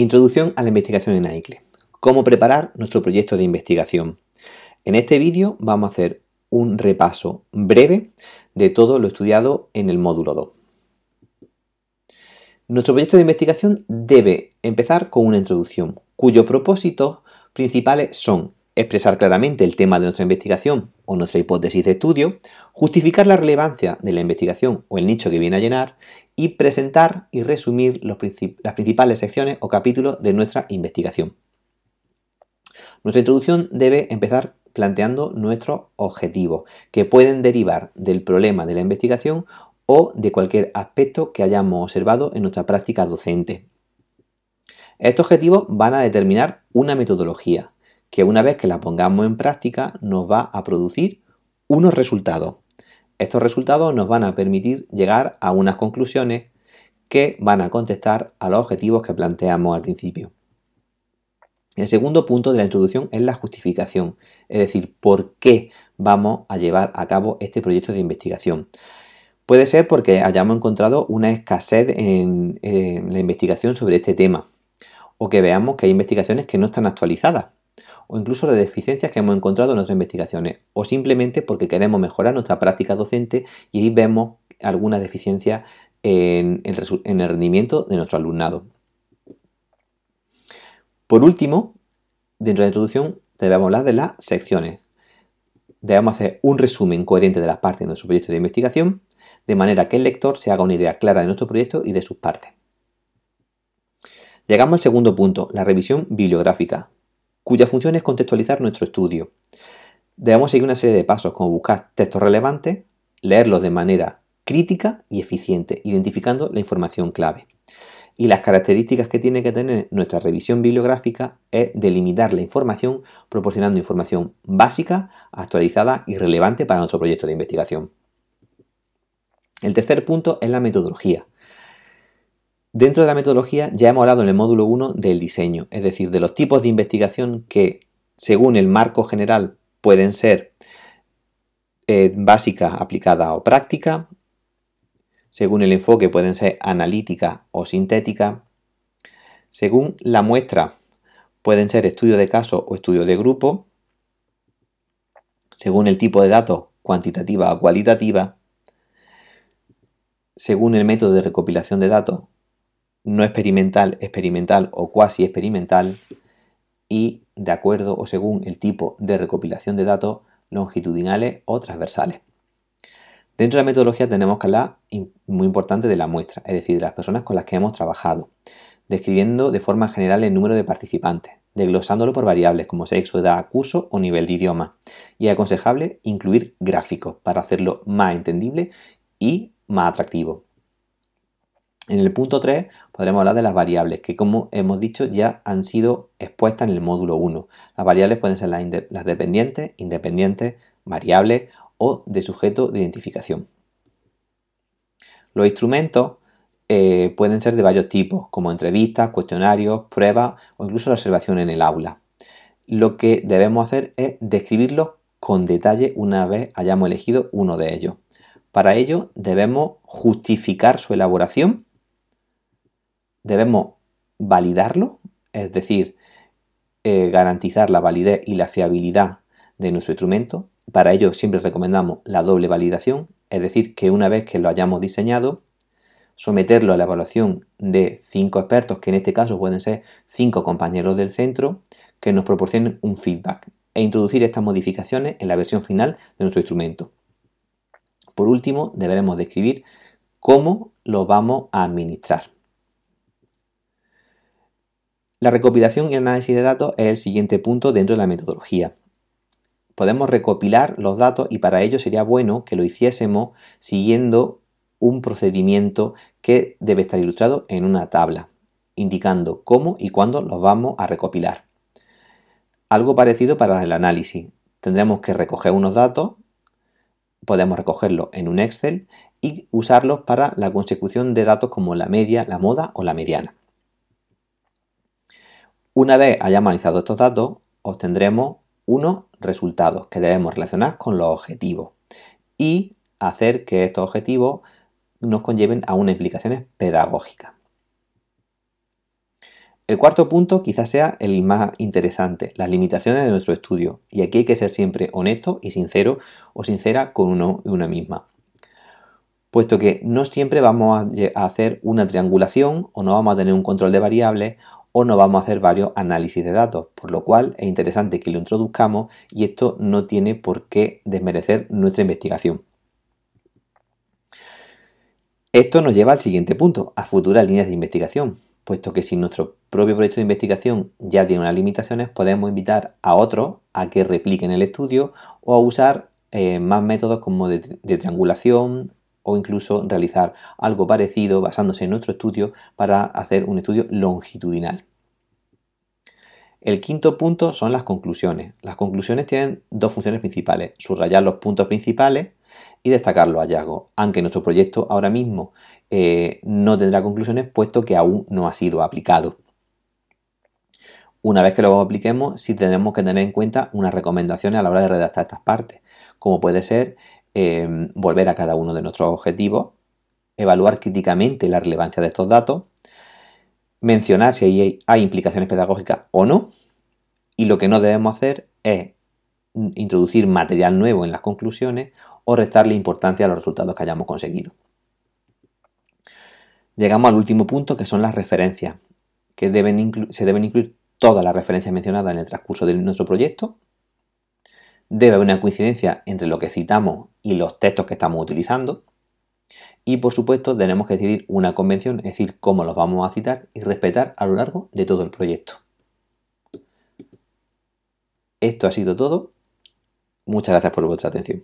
Introducción a la investigación en AICLE. ¿Cómo preparar nuestro proyecto de investigación? En este vídeo vamos a hacer un repaso breve de todo lo estudiado en el módulo 2. Nuestro proyecto de investigación debe empezar con una introducción, cuyos propósitos principales son expresar claramente el tema de nuestra investigación o nuestra hipótesis de estudio, justificar la relevancia de la investigación o el nicho que viene a llenar y presentar y resumir las principales secciones o capítulos de nuestra investigación. Nuestra introducción debe empezar planteando nuestros objetivos, que pueden derivar del problema de la investigación o de cualquier aspecto que hayamos observado en nuestra práctica docente. Estos objetivos van a determinar una metodología, que una vez que la pongamos en práctica nos va a producir unos resultados. Estos resultados nos van a permitir llegar a unas conclusiones que van a contestar a los objetivos que planteamos al principio. El segundo punto de la introducción es la justificación, es decir, por qué vamos a llevar a cabo este proyecto de investigación. Puede ser porque hayamos encontrado una escasez en la investigación sobre este tema, o que veamos que hay investigaciones que no están actualizadas, o incluso las deficiencias que hemos encontrado en nuestras investigaciones, o simplemente porque queremos mejorar nuestra práctica docente y ahí vemos alguna deficiencia en el rendimiento de nuestro alumnado. Por último, dentro de la introducción debemos hablar de las secciones. Debemos hacer un resumen coherente de las partes de nuestro proyecto de investigación, de manera que el lector se haga una idea clara de nuestro proyecto y de sus partes. Llegamos al segundo punto, la revisión bibliográfica, cuya función es contextualizar nuestro estudio. Debemos seguir una serie de pasos, como buscar textos relevantes, leerlos de manera crítica y eficiente, identificando la información clave. Y las características que tiene que tener nuestra revisión bibliográfica es delimitar la información, proporcionando información básica, actualizada y relevante para nuestro proyecto de investigación. El tercer punto es la metodología. Dentro de la metodología ya hemos hablado en el módulo 1 del diseño, es decir, de los tipos de investigación que, según el marco general, pueden ser básica, aplicada o práctica. Según el enfoque pueden ser analítica o sintética. Según la muestra pueden ser estudio de caso o estudio de grupo. Según el tipo de datos, cuantitativa o cualitativa. Según el método de recopilación de datos, no experimental, experimental o cuasi experimental. Y de acuerdo o según el tipo de recopilación de datos, longitudinales o transversales. Dentro de la metodología tenemos que hablar, muy importante, de la muestra, es decir, de las personas con las que hemos trabajado, describiendo de forma general el número de participantes, desglosándolo por variables como sexo, edad, curso o nivel de idioma. Y es aconsejable incluir gráficos para hacerlo más entendible y más atractivo. En el punto 3 podremos hablar de las variables, que como hemos dicho ya han sido expuestas en el módulo 1. Las variables pueden ser las dependientes, independientes, variables o de sujeto de identificación. Los instrumentos pueden ser de varios tipos, como entrevistas, cuestionarios, pruebas o incluso la observación en el aula. Lo que debemos hacer es describirlos con detalle una vez hayamos elegido uno de ellos. Para ello debemos justificar su elaboración, debemos validarlo, es decir, garantizar la validez y la fiabilidad de nuestro instrumento. Para ello siempre recomendamos la doble validación, es decir, que una vez que lo hayamos diseñado, someterlo a la evaluación de 5 expertos, que en este caso pueden ser 5 compañeros del centro, que nos proporcionen un feedback e introducir estas modificaciones en la versión final de nuestro instrumento. Por último, deberemos describir cómo lo vamos a administrar. La recopilación y análisis de datos es el siguiente punto dentro de la metodología. Podemos recopilar los datos y para ello sería bueno que lo hiciésemos siguiendo un procedimiento que debe estar ilustrado en una tabla, indicando cómo y cuándo los vamos a recopilar. Algo parecido para el análisis. Tendremos que recoger unos datos, podemos recogerlos en un Excel y usarlos para la consecución de datos como la media, la moda o la mediana. Una vez hayamos analizado estos datos, obtendremos unos resultados que debemos relacionar con los objetivos y hacer que estos objetivos nos conlleven a unas implicaciones pedagógicas. El cuarto punto quizás sea el más interesante, las limitaciones de nuestro estudio. Y aquí hay que ser siempre honesto y sincero o sincera con uno y una misma. Puesto que no siempre vamos a hacer una triangulación o no vamos a tener un control de variables o no vamos a hacer varios análisis de datos, por lo cual es interesante que lo introduzcamos y esto no tiene por qué desmerecer nuestra investigación. Esto nos lleva al siguiente punto, a futuras líneas de investigación, puesto que si nuestro propio proyecto de investigación ya tiene unas limitaciones, podemos invitar a otros a que repliquen el estudio o a usar más métodos como de triangulación o incluso realizar algo parecido basándose en nuestro estudio para hacer un estudio longitudinal. El quinto punto son las conclusiones. Las conclusiones tienen dos funciones principales, subrayar los puntos principales y destacar los hallazgos, aunque nuestro proyecto ahora mismo no tendrá conclusiones puesto que aún no ha sido aplicado. Una vez que lo apliquemos, sí tenemos que tener en cuenta unas recomendaciones a la hora de redactar estas partes, como puede ser volver a cada uno de nuestros objetivos, evaluar críticamente la relevancia de estos datos, mencionar si hay implicaciones pedagógicas o no, y lo que no debemos hacer es introducir material nuevo en las conclusiones o restarle importancia a los resultados que hayamos conseguido. Llegamos al último punto, que son las referencias, que se deben incluir todas las referencias mencionadas en el transcurso de nuestro proyecto. Debe haber una coincidencia entre lo que citamos y los textos que estamos utilizando. Y por supuesto tenemos que decidir una convención, es decir, cómo los vamos a citar y respetar a lo largo de todo el proyecto. Esto ha sido todo. Muchas gracias por vuestra atención.